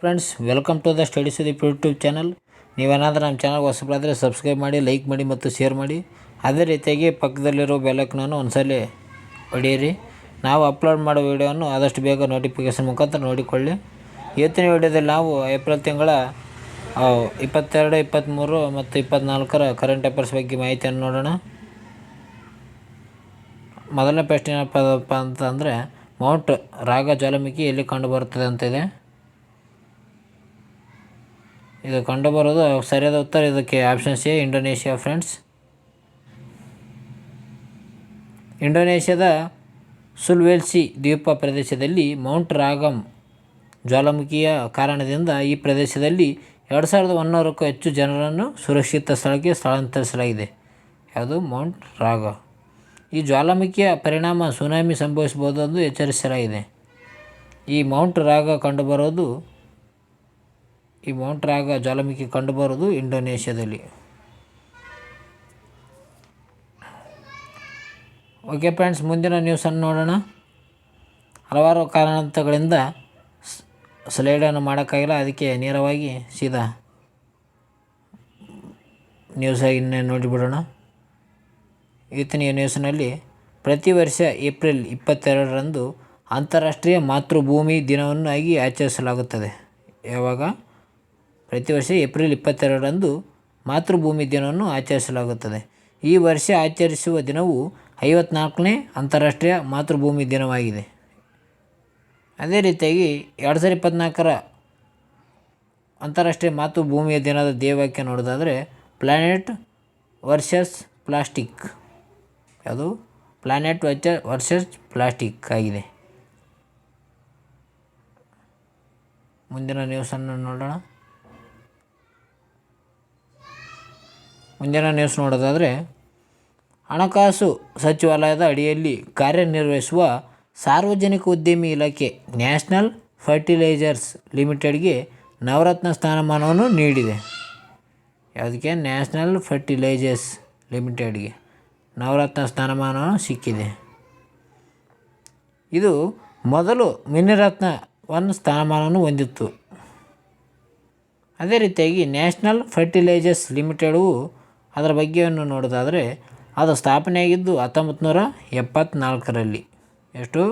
Friends, welcome to the study Sudeep YouTube channel. ನೀವೇನಾದರೂ ನಮ್ಮ ಚಾನಲ್ಗೆ ಹೊಸಬರಾದರೆ ಸಬ್ಸ್ಕ್ರೈಬ್ ಮಾಡಿ, ಲೈಕ್ ಮಾಡಿ ಮತ್ತು ಶೇರ್ ಮಾಡಿ. ಅದೇ ರೀತಿಯಾಗಿ ಪಕ್ಕದಲ್ಲಿರೋ ಬೆಲ್ಲೈಕನನ್ನು ಒಂದ್ಸಲ ಹೊಡೆಯಿರಿ. ನಾವು ಅಪ್ಲೋಡ್ ಮಾಡೋ ವೀಡಿಯೋವನ್ನು ಆದಷ್ಟು ಬೇಗ ನೋಟಿಫಿಕೇಷನ್ ಮುಖಾಂತರ ನೋಡಿಕೊಳ್ಳಿ. ಇವತ್ತಿನ ವೀಡಿಯೋದಲ್ಲಿ ನಾವು ಏಪ್ರಿಲ್ ತಿಂಗಳ 22, 23 ಮತ್ತು 24ರ ಕರೆಂಟ್ ಅಫೇರ್ಸ್ ಬಗ್ಗೆ ಮಾಹಿತಿಯನ್ನು ನೋಡೋಣ. ಮೊದಲನೇ ಪ್ರಶ್ನೆ ಏನಪ್ಪ ಅಂತಂದರೆ, ಮೌಂಟ್ ರಾಗ ಜ್ವಾಲಾಮುಖಿ ಎಲ್ಲಿ ಕಂಡುಬರುತ್ತದೆ ಅಂತಿದೆ. ಇದು ಕಂಡುಬರೋದು ಸರಿಯಾದ ಉತ್ತರ ಇದಕ್ಕೆ ಆಪ್ಷನ್ ಸಿ, ಇಂಡೋನೇಷ್ಯಾ. ಫ್ರೆಂಡ್ಸ್, ಇಂಡೋನೇಷ್ಯಾದ ಸುಲ್ವೆಲ್ಸಿ ದ್ವೀಪ ಪ್ರದೇಶದಲ್ಲಿ ಮೌಂಟ್ ರಾಗಮ್ ಜ್ವಾಲಾಮುಖಿಯ ಕಾರಣದಿಂದ ಈ ಪ್ರದೇಶದಲ್ಲಿ 2100ಕ್ಕೂ ಹೆಚ್ಚು ಜನರನ್ನು ಸುರಕ್ಷಿತ ಸ್ಥಳಕ್ಕೆ ಸ್ಥಳಾಂತರಿಸಲಾಗಿದೆ. ಯಾವುದು? ಮೌಂಟ್ ರಾಗ. ಈ ಜ್ವಾಲಾಮುಖಿಯ ಪರಿಣಾಮ ಸುನಾಮಿ ಸಂಭವಿಸಬಹುದು ಎಂದು ಎಚ್ಚರಿಸಲಾಗಿದೆ. ಈ ಮೌಂಟ್ ರಾಗ ಜ್ವಾಲಾಮುಖಿ ಕಂಡುಬರೋದು ಇಂಡೋನೇಷ್ಯಾದಲ್ಲಿ. ಓಕೆ ಫ್ರೆಂಡ್ಸ್, ಮುಂದಿನ ನ್ಯೂಸನ್ನು ನೋಡೋಣ. ಹಲವಾರು ಕಾರಣಗಳಿಂದ ಸ್ಲೈಡನ್ನು ಮಾಡೋಕ್ಕಾಗಿಲ್ಲ, ಅದಕ್ಕೆ ನೇರವಾಗಿ ಸೀದಾ ನ್ಯೂಸಾಗಿ ನೋಡಿಬಿಡೋಣ. ಇವತ್ತಿನ ನ್ಯೂಸ್ನಲ್ಲಿ ಪ್ರತಿ ವರ್ಷ ಏಪ್ರಿಲ್ 22ರಂದು ಅಂತಾರಾಷ್ಟ್ರೀಯ ಮಾತೃಭೂಮಿ ದಿನವನ್ನು ಆಗಿ ಆಚರಿಸಲಾಗುತ್ತದೆ. ಯಾವಾಗ? ಪ್ರತಿ ವರ್ಷ ಏಪ್ರಿಲ್ 22ರಂದು ಮಾತೃಭೂಮಿ ದಿನವನ್ನು ಆಚರಿಸಲಾಗುತ್ತದೆ. ಈ ವರ್ಷ ಆಚರಿಸುವ ದಿನವು 54ನೇ ಅಂತಾರಾಷ್ಟ್ರೀಯ ಮಾತೃಭೂಮಿ ದಿನವಾಗಿದೆ. ಅದೇ ರೀತಿಯಾಗಿ 2024ರ ಅಂತಾರಾಷ್ಟ್ರೀಯ ಮಾತೃಭೂಮಿಯ ದಿನದ ಧ್ಯೇಯವಾಕ್ಯ ನೋಡೋದಾದರೆ ಪ್ಲ್ಯಾನೆಟ್ ವರ್ಸಸ್ ಪ್ಲಾಸ್ಟಿಕ್. ಅದು ಪ್ಲ್ಯಾನೆಟ್ ವರ್ಸಸ್ ಪ್ಲಾಸ್ಟಿಕ್ ಆಗಿದೆ. ಮುಂದಿನ ನ್ಯೂಸನ್ನು ನೋಡೋಣ. ಮುಂದಿನ ನ್ಯೂಸ್ ನೋಡೋದಾದರೆ, ಹಣಕಾಸು ಸಚಿವಾಲಯದ ಅಡಿಯಲ್ಲಿ ಕಾರ್ಯನಿರ್ವಹಿಸುವ ಸಾರ್ವಜನಿಕ ಉದ್ಯಮಿ ಇಲಾಖೆ ನ್ಯಾಷನಲ್ ಫರ್ಟಿಲೈಜರ್ಸ್ ಲಿಮಿಟೆಡ್ಗೆ ನವರತ್ನ ಸ್ಥಾನಮಾನವನ್ನು ನೀಡಿದೆ. ಯಾವುದಕ್ಕೆ? ನ್ಯಾಷನಲ್ ಫರ್ಟಿಲೈಜರ್ಸ್ ಲಿಮಿಟೆಡ್ಗೆ ನವರತ್ನ ಸ್ಥಾನಮಾನವನ್ನು ಸಿಕ್ಕಿದೆ. ಇದು ಮೊದಲು ಮಿನಿರತ್ನ 1 ಸ್ಥಾನಮಾನವನ್ನು ಹೊಂದಿತ್ತು. ಅದೇ ರೀತಿಯಾಗಿ ನ್ಯಾಷನಲ್ ಫರ್ಟಿಲೈಜರ್ಸ್ ಲಿಮಿಟೆಡು ಅದರ ಬಗ್ಗೆಯನ್ನು ನೋಡೋದಾದರೆ ಅದು ಸ್ಥಾಪನೆಯಾಗಿದ್ದು 1974ರಲ್ಲಿ. ಎಷ್ಟು?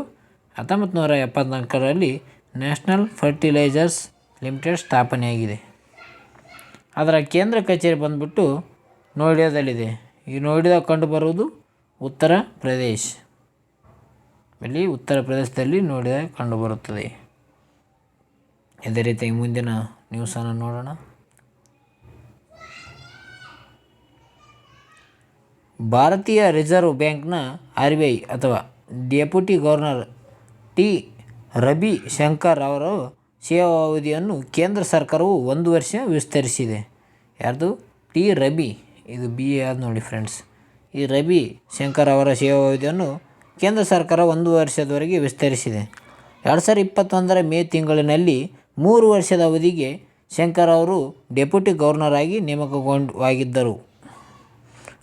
1974ರಲ್ಲಿ ನ್ಯಾಷನಲ್ ಫರ್ಟಿಲೈಜರ್ಸ್ ಲಿಮಿಟೆಡ್ ಸ್ಥಾಪನೆಯಾಗಿದೆ. ಅದರ ಕೇಂದ್ರ ಕಚೇರಿ ಬಂದುಬಿಟ್ಟು ನೋಯ್ಡಾದಲ್ಲಿದೆ. ಈ ನೋಯ್ಡಾ ಕಂಡುಬರುವುದು ಉತ್ತರ ಪ್ರದೇಶ್. ಇಲ್ಲಿ ಉತ್ತರ ಪ್ರದೇಶದಲ್ಲಿ ನೋಯ್ಡಾ ಕಂಡುಬರುತ್ತದೆ. ಅದೇ ರೀತಿಯಾಗಿ ಮುಂದಿನ ನ್ಯೂಸನ್ನು ನೋಡೋಣ. ಭಾರತೀಯ ರಿಸರ್ವ್ ಬ್ಯಾಂಕ್ನ RBI ಅಥವಾ deputy governor T. Ravi Shankar ಅವರ ಸೇವಾವಧಿಯನ್ನು ಕೇಂದ್ರ ಸರ್ಕಾರವು 1 ವರ್ಷ ವಿಸ್ತರಿಸಿದೆ. ಯಾರ್ದು? ಟಿ. ರವಿ. ಇದು BA ಆದ ನೋಡಿ ಫ್ರೆಂಡ್ಸ್. ಈ ರವಿ ಶಂಕರ್ ಅವರ ಸೇವಾವಧಿಯನ್ನು ಕೇಂದ್ರ ಸರ್ಕಾರ 1 ವರ್ಷದವರೆಗೆ ವಿಸ್ತರಿಸಿದೆ. 2021ರ ಮೇ ತಿಂಗಳಿನಲ್ಲಿ 3 ವರ್ಷದ ಅವಧಿಗೆ ಶಂಕರ್ ಅವರು ಡೆಪ್ಯೂಟಿ ಗವರ್ನರ್ ಆಗಿ ನೇಮಕವಾಗಿದ್ದರು.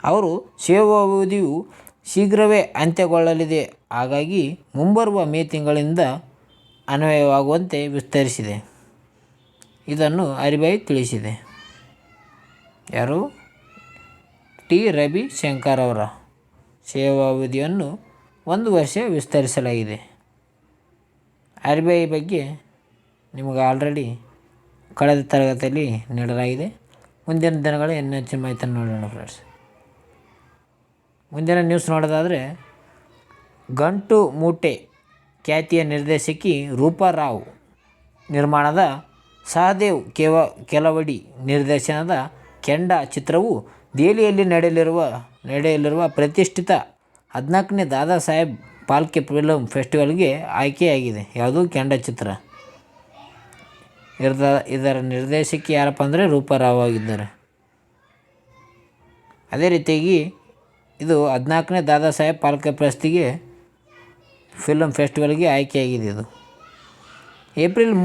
ಅವರು ಸೇವಾವಧಿಯು ಶೀಘ್ರವೇ ಅಂತ್ಯಗೊಳ್ಳಲಿದೆ, ಹಾಗಾಗಿ ಮುಂಬರುವ ಮೇ ತಿಂಗಳಿಂದ ಅನ್ವಯವಾಗುವಂತೆ ವಿಸ್ತರಿಸಿದೆ. ಇದನ್ನು RBI ತಿಳಿಸಿದೆ. ಯಾರು? ಟಿ. ರವಿ ಶಂಕರ್ ಅವರ ಸೇವಾವಧಿಯನ್ನು 1 ವರ್ಷ ವಿಸ್ತರಿಸಲಾಗಿದೆ. RBI ಬಗ್ಗೆ ನಿಮಗೆ ಆಲ್ರೆಡಿ ಕಳೆದ ತರಗತಿಯಲ್ಲಿ ನೀಡಲಾಗಿದೆ. ಮುಂದಿನ ದಿನಗಳ ಹೆಚ್ಚಿನ ಮಾಹಿತಿಯನ್ನು ನೋಡೋಣ ಫ್ರೆಂಡ್ಸ್. ಮುಂದಿನ ನ್ಯೂಸ್ ನೋಡೋದಾದರೆ, ಗಂಟು ಮೂಟೆ ಖ್ಯಾತಿಯ ನಿರ್ದೇಶಕಿ ರೂಪಾ ರಾವ್ ನಿರ್ಮಾಣದ ಸಹದೇವ್ ಕೆಲವಡಿ ನಿರ್ದೇಶನದ ಕೆಂಡ ಚಿತ್ರವು ದೆಹಲಿಯಲ್ಲಿ ನಡೆಯಲಿರುವ ಪ್ರತಿಷ್ಠಿತ 14ನೇ ದಾದಾ ಸಾಹೇಬ್ ಫಾಲ್ಕೆ ಫಿಲ್ಮ್ ಫೆಸ್ಟಿವಲ್ಗೆ ಆಯ್ಕೆಯಾಗಿದೆ. ಯಾವುದು? ಕೆಂಡ ಚಿತ್ರ. ಇದರ ನಿರ್ದೇಶಕಿ ಯಾರಪ್ಪ ಅಂದರೆ ರೂಪಾ ರಾವ್ ಆಗಿದ್ದಾರೆ. ಅದೇ ರೀತಿಯಾಗಿ ಇದು 14ನೇ ದಾದಾ ಸಾಹೇಬ್ ಫಾಲ್ಕೆ ಪ್ರಶಸ್ತಿಗೆ ಫಿಲ್ಮ್ ಫೆಸ್ಟಿವಲ್ಗೆ ಆಯ್ಕೆಯಾಗಿದೆ. ಇದು ಏಪ್ರಿಲ್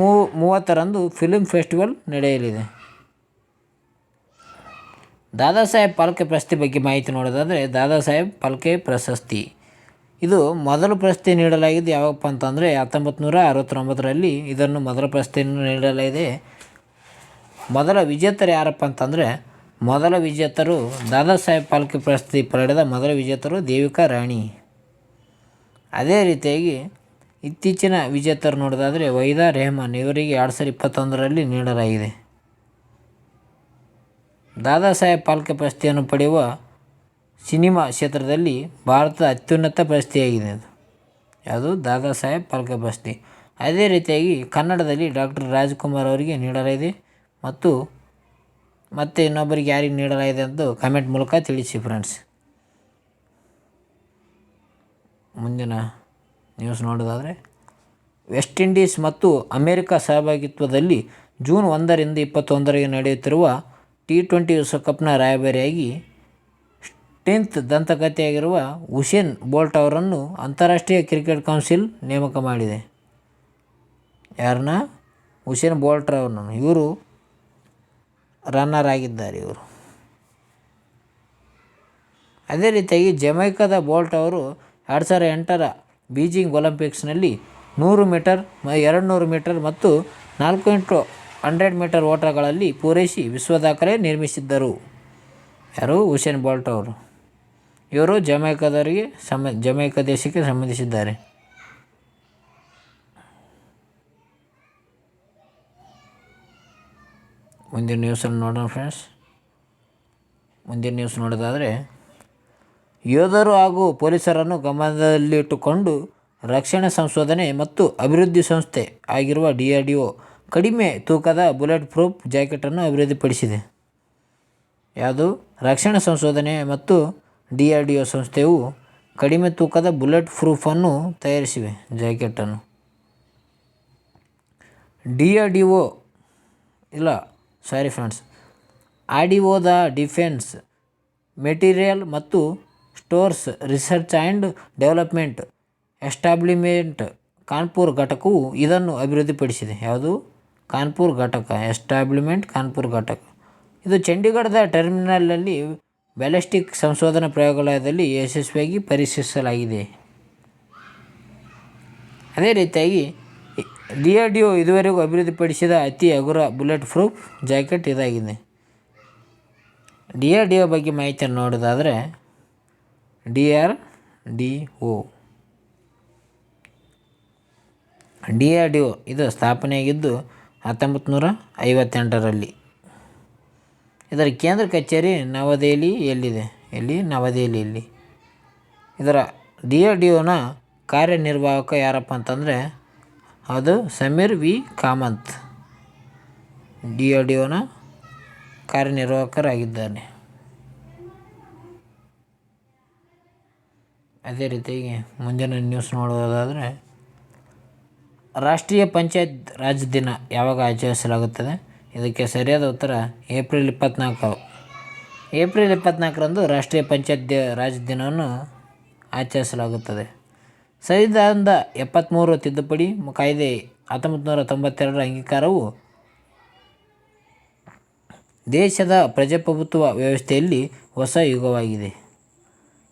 30ರಂದು ಫಿಲ್ಮ್ ಫೆಸ್ಟಿವಲ್ ನಡೆಯಲಿದೆ. ದಾದಾ ಸಾಹೇಬ್ ಫಾಲ್ಕೆ ಪ್ರಶಸ್ತಿ ಬಗ್ಗೆ ಮಾಹಿತಿ ನೋಡೋದಾದರೆ, ದಾದಾ ಸಾಹೇಬ್ ಫಾಲ್ಕೆ ಪ್ರಶಸ್ತಿ ಇದು ಮೊದಲು ಪ್ರಶಸ್ತಿ ನೀಡಲಾಗಿದೆ ಯಾವಪ್ಪ ಅಂತಂದರೆ 1969ರಲ್ಲಿ ಇದನ್ನು ಮೊದಲ ಪ್ರಶಸ್ತಿಯನ್ನು ನೀಡಲಾಗಿದೆ. ಮೊದಲ ವಿಜೇತರು ಯಾರಪ್ಪ ಅಂತಂದರೆ ಮೊದಲ ವಿಜೇತರು ದಾದಾ ಸಾಹೇಬ್ ಫಾಲ್ಕೆ ಪ್ರಶಸ್ತಿ ಪಡೆದ ಮೊದಲ ವಿಜೇತರು ದೇವಿಕಾ ರಾಣಿ. ಅದೇ ರೀತಿಯಾಗಿ ಇತ್ತೀಚಿನ ವಿಜೇತರು ನೋಡೋದಾದರೆ ವಹೀದಾ ರೆಹಮಾನ್, ಇವರಿಗೆ 2021ರಲ್ಲಿ ನೀಡಲಾಗಿದೆ. ದಾದಾ ಸಾಹೇಬ್ ಫಾಲ್ಕೆ ಪ್ರಶಸ್ತಿಯನ್ನು ಪಡೆಯುವ ಸಿನಿಮಾ ಕ್ಷೇತ್ರದಲ್ಲಿ ಭಾರತದ ಅತ್ಯುನ್ನತ ಪ್ರಶಸ್ತಿಯಾಗಿದೆ ಅದು. ಯಾವುದು? ದಾದಾ ಸಾಹೇಬ್ ಫಾಲ್ಕೆ ಪ್ರಶಸ್ತಿ. ಅದೇ ರೀತಿಯಾಗಿ ಕನ್ನಡದಲ್ಲಿ ಡಾಕ್ಟರ್ ರಾಜ್ಕುಮಾರ್ ಅವರಿಗೆ ನೀಡಲಾಗಿದೆ ಮತ್ತು ಇನ್ನೊಬ್ಬರಿಗೆ ಯಾರಿಗೆ ನೀಡಲಾಗಿದೆ ಅಂತ ಕಮೆಂಟ್ ಮೂಲಕ ತಿಳಿಸಿ ಫ್ರೆಂಡ್ಸ್. ಮುಂದಿನ ನ್ಯೂಸ್ ನೋಡೋದಾದರೆ ವೆಸ್ಟ್ ಇಂಡೀಸ್ ಮತ್ತು ಅಮೆರಿಕ ಸಹಭಾಗಿತ್ವದಲ್ಲಿ ಜೂನ್ 1ರಿಂದ 21ರವರೆಗೆ ನಡೆಯುತ್ತಿರುವ T20 ವಿಶ್ವಕಪ್ನ ರಾಯಭಾರಿಯಾಗಿ 10th ದಂತಕಥೆಯಾಗಿರುವ ಉಸೇನ್ ಬೋಲ್ಟ್ ಅವರನ್ನು ಅಂತಾರಾಷ್ಟ್ರೀಯ ಕ್ರಿಕೆಟ್ ಕೌನ್ಸಿಲ್ ನೇಮಕ ಮಾಡಿದೆ. ಯಾರನ್ನ? ಉಸೇನ್ ಬೋಲ್ಟ್ ಅವರನ್ನು. ಇವರು ರನ್ನರ್ ಆಗಿದ್ದಾರೆ ಇವರು. ಅದೇ ರೀತಿಯಾಗಿ ಜಮೈಕಾದ ಬೋಲ್ಟ್ ಅವರು 2008ರ ಬೀಜಿಂಗ್ ಒಲಿಂಪಿಕ್ಸ್ನಲ್ಲಿ 100 ಮೀಟರ್, 200 ಮೀಟರ್ ಮತ್ತು 4x100 ಮೀಟರ್ ಓಟಗಳಲ್ಲಿ ಪೂರೈಸಿ ವಿಶ್ವ ದಾಖಲೆ ನಿರ್ಮಿಸಿದ್ದರು. ಯಾರು? ಉಸೇನ್ ಬೋಲ್ಟ್ ಅವರು. ಇವರು ಜಮೈಕಾ ದೇಶಕ್ಕೆ ಸಂಬಂಧಿಸಿದ್ದಾರೆ. ಮುಂದಿನ ನ್ಯೂಸನ್ನು ನೋಡೋಣ ಫ್ರೆಂಡ್ಸ್. ಮುಂದಿನ ನ್ಯೂಸ್ ನೋಡೋದಾದರೆ ಯೋಧರು ಹಾಗೂ ಪೊಲೀಸರನ್ನು ಗಮನದಲ್ಲಿಟ್ಟುಕೊಂಡು ರಕ್ಷಣಾ ಸಂಶೋಧನೆ ಮತ್ತು ಅಭಿವೃದ್ಧಿ ಸಂಸ್ಥೆ ಆಗಿರುವ DRDO ಕಡಿಮೆ ತೂಕದ ಬುಲೆಟ್ ಪ್ರೂಫ್ ಜಾಕೆಟನ್ನು ಅಭಿವೃದ್ಧಿಪಡಿಸಿದೆ. ಯಾವುದು? ರಕ್ಷಣಾ ಸಂಶೋಧನೆ ಮತ್ತು DRDO ಸಂಸ್ಥೆಯು ಕಡಿಮೆ ತೂಕದ ಬುಲೆಟ್ ಪ್ರೂಫನ್ನು ತಯಾರಿಸಿವೆ ಜಾಕೆಟನ್ನು. RDO ದ ಡಿಫೆನ್ಸ್ ಮೆಟೀರಿಯಲ್ ಮತ್ತು stores research and development establishment Kanpur ಘಟಕವು ಇದನ್ನು ಅಭಿವೃದ್ಧಿಪಡಿಸಿದೆ. ಯಾವುದು? ಕಾನ್ಪುರ್ ಘಟಕ, ಎಸ್ಟಾಬ್ಲಿಷ್ಮೆಂಟ್ ಕಾನ್ಪುರ್ ಘಟಕ. ಇದು ಚಂಡೀಗಢದ ಟರ್ಮಿನಲ್ನಲ್ಲಿ ಬ್ಯಾಲಿಸ್ಟಿಕ್ ಸಂಶೋಧನಾ ಪ್ರಯೋಗಾಲಯದಲ್ಲಿ ಯಶಸ್ವಿಯಾಗಿ ಪರೀಕ್ಷಿಸಲಾಗಿದೆ. ಅದೇ ರೀತಿಯಾಗಿ DRDO ಇದುವರೆಗೂ ಅಭಿವೃದ್ಧಿಪಡಿಸಿದ ಅತಿ ಹಗುರ ಬುಲೆಟ್ ಪ್ರೂಫ್ ಜಾಕೆಟ್ ಇದಾಗಿದೆ. DRDO ಬಗ್ಗೆ ಮಾಹಿತಿಯನ್ನು ನೋಡೋದಾದರೆ DRDO ಇದು ಸ್ಥಾಪನೆಯಾಗಿದ್ದು 1958ರಲ್ಲಿ. ಇದರ ಕೇಂದ್ರ ಕಚೇರಿ ನವದೆಹಲಿಯಲ್ಲಿದೆ. ನವದೆಹಲಿಯಲ್ಲಿ. ಇದರ DRDOನ ಕಾರ್ಯನಿರ್ವಾಹಕ ಯಾರಪ್ಪ ಅಂತಂದರೆ ಅದು ಸಮೀರ್ ವಿ ಕಾಮತ್ DRDOನ ಕಾರ್ಯನಿರ್ವಾಹಕರಾಗಿದ್ದಾರೆ. ಅದೇ ರೀತಿಯಾಗಿ ಮುಂದಿನ ನ್ಯೂಸ್ ನೋಡೋದಾದರೆ ರಾಷ್ಟ್ರೀಯ ಪಂಚಾಯತ್ ರಾಜ್ ದಿನ ಯಾವಾಗ ಆಚರಿಸಲಾಗುತ್ತದೆ? ಇದಕ್ಕೆ ಸರಿಯಾದ ಉತ್ತರ ಏಪ್ರಿಲ್ 24. ಏಪ್ರಿಲ್ 24ರಂದು ರಾಷ್ಟ್ರೀಯ ಪಂಚಾಯತ್ ರಾಜ್ ದಿನವನ್ನು ಆಚರಿಸಲಾಗುತ್ತದೆ. ಸಂವಿಧಾನದ 73 ತಿದ್ದುಪಡಿ ಕಾಯ್ದೆ 1992ರ ಅಂಗೀಕಾರವು ದೇಶದ ಪ್ರಜಾಪ್ರಭುತ್ವ ವ್ಯವಸ್ಥೆಯಲ್ಲಿ ಹೊಸ ಯುಗವಾಗಿದೆ.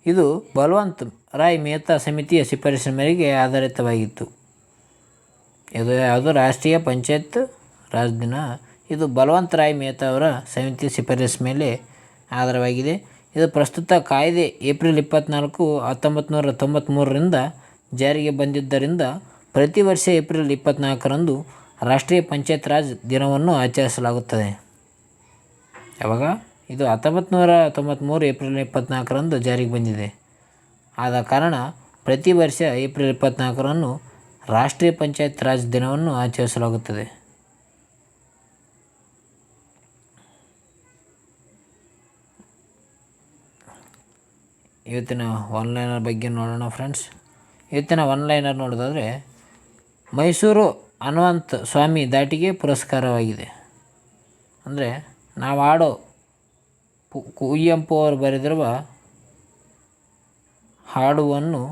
ಇದು ಬಲವಂತ್ ರಾಯ್ ಮೆಹ್ತಾ ಸಮಿತಿಯ ಶಿಫಾರಸಿನ ಮೇರೆಗೆ ಆಧಾರಿತವಾಗಿತ್ತು. ಯಾವುದು? ರಾಷ್ಟ್ರೀಯ ಪಂಚಾಯತ್ ರಾಜ್ ದಿನ. ಇದು ಬಲವಂತ್ ರಾಯ್ ಮೆಹ್ತಾ ಅವರ ಸಮಿತಿಯ ಶಿಫಾರಸು ಮೇಲೆ ಆಧಾರವಾಗಿದೆ. ಇದು ಪ್ರಸ್ತುತ ಕಾಯ್ದೆ ಏಪ್ರಿಲ್ 24, 1993ರಿಂದ ಜಾರಿಗೆ ಬಂದಿದ್ದರಿಂದ ಪ್ರತಿ ವರ್ಷ ಏಪ್ರಿಲ್ 24ರಂದು ರಾಷ್ಟ್ರೀಯ ಪಂಚಾಯತ್ ರಾಜ್ ದಿನವನ್ನು ಆಚರಿಸಲಾಗುತ್ತದೆ. ಯಾವಾಗ? ಇದು 1993 ಏಪ್ರಿಲ್ 24ರಂದು ಜಾರಿಗೆ ಬಂದಿದೆ. ಆದ ಕಾರಣ ಪ್ರತಿ ವರ್ಷ ಏಪ್ರಿಲ್ 24ರಂದು ರಾಷ್ಟ್ರೀಯ ಪಂಚಾಯತ್ ರಾಜ್ ದಿನವನ್ನು ಆಚರಿಸಲಾಗುತ್ತದೆ. ಇವತ್ತಿನ ಒನ್ಲೈನರ್ ಬಗ್ಗೆ ನೋಡೋಣ ಫ್ರೆಂಡ್ಸ್. ಇವತ್ತಿನ ಒನ್ಲೈನರ್ ನೋಡೋದಾದರೆ ಮೈಸೂರು ಹನುಮಂತ ಸ್ವಾಮಿ ದಾಟಿಗೆ ಪುರಸ್ಕಾರವಾಗಿದೆ. ಅಂದರೆ ನಾವು ಆಡೋ ಕುವೆಂಪು ಅವರು ಬರೆದಿರುವ ಹಾಡುವನ್ನು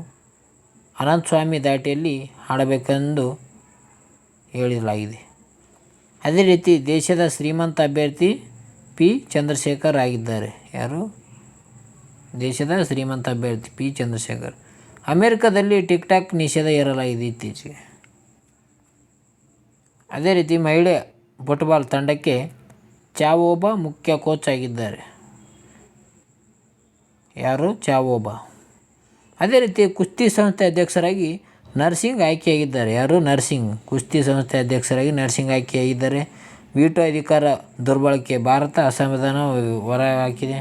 ಅನಂತ ಸ್ವಾಮಿ ದಾಟಿಯಲ್ಲಿ ಹಾಡಬೇಕೆಂದು ಹೇಳಲಾಗಿದೆ. ಅದೇ ರೀತಿ ದೇಶದ ಶ್ರೀಮಂತ ಅಭ್ಯರ್ಥಿ ಪಿ ಚಂದ್ರಶೇಖರ್ ಆಗಿದ್ದಾರೆ. ಯಾರು? ದೇಶದ ಶ್ರೀಮಂತ ಅಭ್ಯರ್ಥಿ ಪಿ ಚಂದ್ರಶೇಖರ್. ಅಮೆರಿಕದಲ್ಲಿ ಟಿಕ್ ಟಾಕ್ ನಿಷೇಧ ಹೇರಲಾಗಿದೆ ಇತ್ತೀಚೆಗೆ. ಅದೇ ರೀತಿ ಮಹಿಳೆ ಫುಟ್ಬಾಲ್ ತಂಡಕ್ಕೆ ಚಾವೋಬಾ ಮುಖ್ಯ ಕೋಚ್ ಆಗಿದ್ದಾರೆ. ಯಾರು? ಚಾವೋಬಾ. ಅದೇ ರೀತಿ ಕುಸ್ತಿ ಸಂಸ್ಥೆ ಅಧ್ಯಕ್ಷರಾಗಿ ನರ್ಸಿಂಗ್ ಆಯ್ಕೆಯಾಗಿದ್ದಾರೆ. ಯಾರು? ನರ್ಸಿಂಗ್. ಕುಸ್ತಿ ಸಂಸ್ಥೆ ಅಧ್ಯಕ್ಷರಾಗಿ ನರ್ಸಿಂಗ್ ಆಯ್ಕೆಯಾಗಿದ್ದಾರೆ. ವೀಟೋ ಅಧಿಕಾರ ದುರ್ಬಳಕೆ, ಭಾರತ ಅಸಂವಿಧಾನ ಹೊರಹಾಕಿದೆ.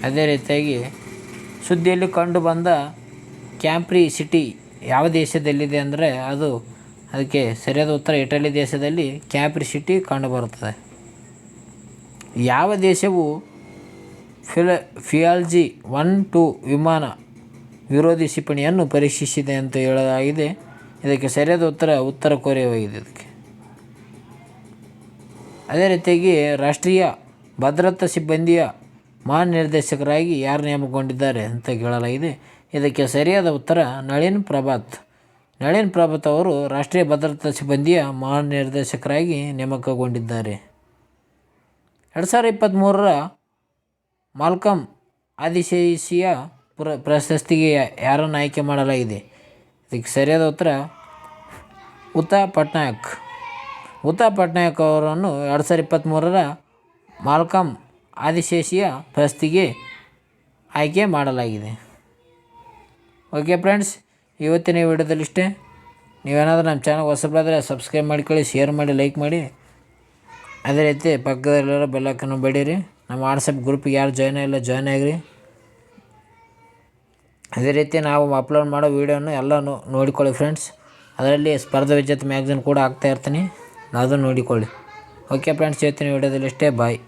ಅದೇ ರೀತಿಯಾಗಿ ಸುದ್ದಿಯಲ್ಲಿ ಕಂಡು ಬಂದ ಕ್ಯಾಪ್ರಿ ಸಿಟಿ ಯಾವ ದೇಶದಲ್ಲಿದೆ ಅಂದರೆ ಅದಕ್ಕೆ ಸರಿಯಾದ ಉತ್ತರ ಇಟಲಿ ದೇಶದಲ್ಲಿ ಕ್ಯಾಪ್ರಿ ಸಿಟಿ ಕಂಡುಬರುತ್ತದೆ. ಯಾವ ದೇಶವು ಫಿಯಾಲ್ಜಿ 1-2 ವಿಮಾನ ವಿರೋಧಿ ಕ್ಷಿಪಣಿಯನ್ನು ಪರೀಕ್ಷಿಸಿದೆ ಅಂತ ಹೇಳಲಾಗಿದೆ. ಇದಕ್ಕೆ ಸರಿಯಾದ ಉತ್ತರ ಕೊರಿಯಾವಾಗಿದೆ. ಇದಕ್ಕೆ ಅದೇ ರೀತಿಯಾಗಿ ರಾಷ್ಟ್ರೀಯ ಭದ್ರತಾ ಸಿಬ್ಬಂದಿಯ ಮಹಾನಿರ್ದೇಶಕರಾಗಿ ಯಾರು ನೇಮಕಗೊಂಡಿದ್ದಾರೆ ಅಂತ ಕೇಳಲಾಗಿದೆ. ಇದಕ್ಕೆ ಸರಿಯಾದ ಉತ್ತರ ನಳಿನ್ ಪ್ರಭಾತ್. ನಳಿನ್ ಪ್ರಭಾತ್ ಅವರು ರಾಷ್ಟ್ರೀಯ ಭದ್ರತಾ ಸಿಬ್ಬಂದಿಯ ಮಹಾನಿರ್ದೇಶಕರಾಗಿ ನೇಮಕಗೊಂಡಿದ್ದಾರೆ. 2023 ಮಾಲ್ಕಮ್ ಆದಿಶೇಷಿಯ ಪ್ರಶಸ್ತಿಗೆ ಯಾರನ್ನು ಆಯ್ಕೆ ಮಾಡಲಾಗಿದೆ? ಇದಕ್ಕೆ ಸರಿಯಾದ ಉತ್ತರ ಉತಾ ಪಟ್ನಾಯಕ್. ಉತಾ ಪಟ್ನಾಯಕ್ ಅವರನ್ನು 2023 ಮಾಲ್ಕಮ್ ಆದಿಶೇಷಿಯ ಪ್ರಶಸ್ತಿಗೆ ಆಯ್ಕೆ ಮಾಡಲಾಗಿದೆ. ಓಕೆ ಫ್ರೆಂಡ್ಸ್, ಇವತ್ತಿನ ವಿಡಿಯೋದಲ್ಲಿ ಇಷ್ಟೇ. ನೀವೇನಾದರೂ ನಮ್ಮ ಚಾನಲ್ ಹೊಸಬರಾದರೆ ಸಬ್ಸ್ಕ್ರೈಬ್ ಮಾಡ್ಕೊಳ್ಳಿ, ಶೇರ್ ಮಾಡಿ, ಲೈಕ್ ಮಾಡಿ. ಅದೇ ರೀತಿ ಪಕ್ಕದಲ್ಲಿರೋ ಬೆಲ್ ಐಕಾನ್ ಬಡೀರಿ. ನಮ್ಮ ವಾಟ್ಸಪ್ ಗ್ರೂಪಿಗೆ ಯಾರು ಜಾಯ್ನ್ ಆಗಿರಿ. ಅದೇ ರೀತಿ ನಾವು ಅಪ್ಲೋಡ್ ಮಾಡೋ ವೀಡಿಯೋನು ಎಲ್ಲ ನೋಡಿಕೊಳ್ಳಿ ಫ್ರೆಂಡ್ಸ್. ಅದರಲ್ಲಿ ಸ್ಪರ್ಧಾ ವಿಜೇತ ಮ್ಯಾಗ್ಝಿನ್ ಕೂಡ ಹಾಕ್ತಾಯಿರ್ತೀನಿ, ಅದನ್ನು ನೋಡಿಕೊಳ್ಳಿ. ಓಕೆ ಫ್ರೆಂಡ್ಸ್, ಇವತ್ತಿನ ವಿಡಿಯೋದಲ್ಲಿ ಇಷ್ಟೇ. ಬಾಯ್.